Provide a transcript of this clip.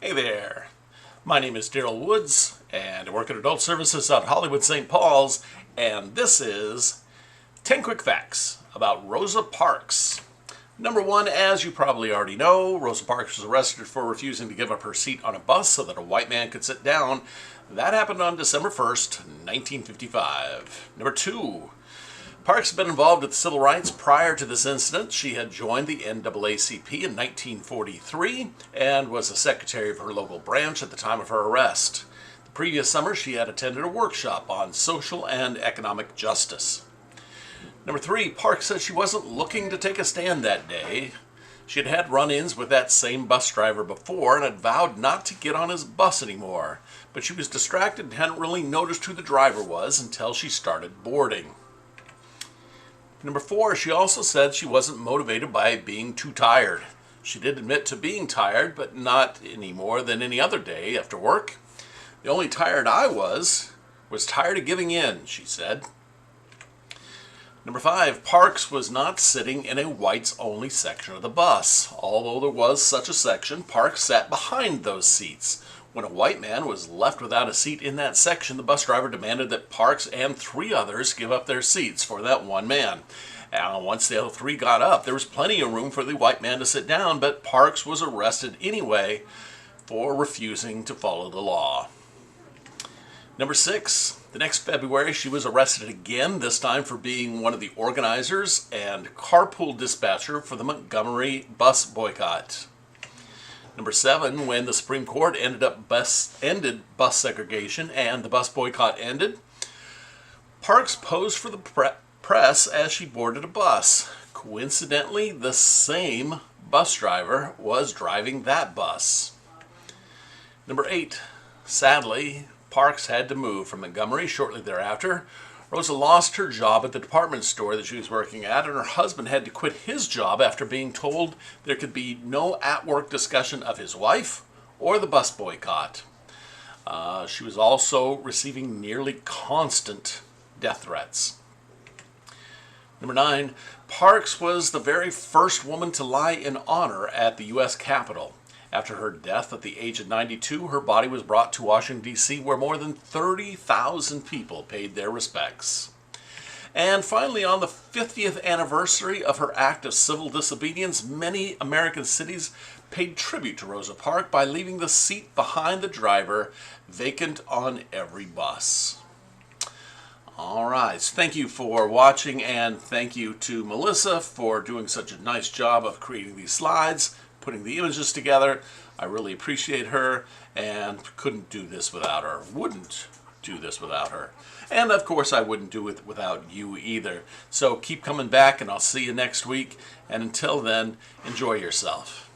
Hey there, my name is Darryl Woods, and I work at Adult Services out of Hollywood, St. Paul's, and this is 10 Quick Facts about Rosa Parks. Number one, as you probably already know, Rosa Parks was arrested for refusing to give up her seat on a bus so that a white man could sit down. That happened on December 1st, 1955. Number two, Parks had been involved with civil rights prior to this incident. She had joined the NAACP in 1943 and was the secretary of her local branch at the time of her arrest. The previous summer, she had attended a workshop on social and economic justice. Number three, Parks said she wasn't looking to take a stand that day. She had had run-ins with that same bus driver before and had vowed not to get on his bus anymore, but she was distracted and hadn't really noticed who the driver was until she started boarding. Number four, she also said she wasn't motivated by being too tired. She did admit to being tired, but not any more than any other day after work. The only tired I was tired of giving in, she said. Number five, Parks was not sitting in a whites-only section of the bus. Although there was such a section, Parks sat behind those seats. When a white man was left without a seat in that section, the bus driver demanded that Parks and three others give up their seats for that one man. And once the other three got up, there was plenty of room for the white man to sit down, but Parks was arrested anyway for refusing to follow the law. Number six, the next February she was arrested again, this time for being one of the organizers and carpool dispatcher for the Montgomery bus boycott. Number seven, when the Supreme Court ended bus segregation and the bus boycott ended, Parks posed for the press as she boarded a bus. Coincidentally, the same bus driver was driving that bus. Number eight, sadly, Parks had to move from Montgomery shortly thereafter. Rosa lost her job at the department store that she was working at, and her husband had to quit his job after being told there could be no at-work discussion of his wife or the bus boycott. She was also receiving nearly constant death threats. Number nine, Parks was the very first woman to lie in honor at the U.S. Capitol. After her death at the age of 92, her body was brought to Washington, D.C., where more than 30,000 people paid their respects. And finally, on the 50th anniversary of her act of civil disobedience, many American cities paid tribute to Rosa Parks by leaving the seat behind the driver vacant on every bus. All right, thank you for watching, and thank you to Melissa for doing such a nice job of creating these slides, putting the images together. I really appreciate her and couldn't do this without her, wouldn't do this without her. And of course I wouldn't do it without you either. So keep coming back and I'll see you next week. And until then, enjoy yourself.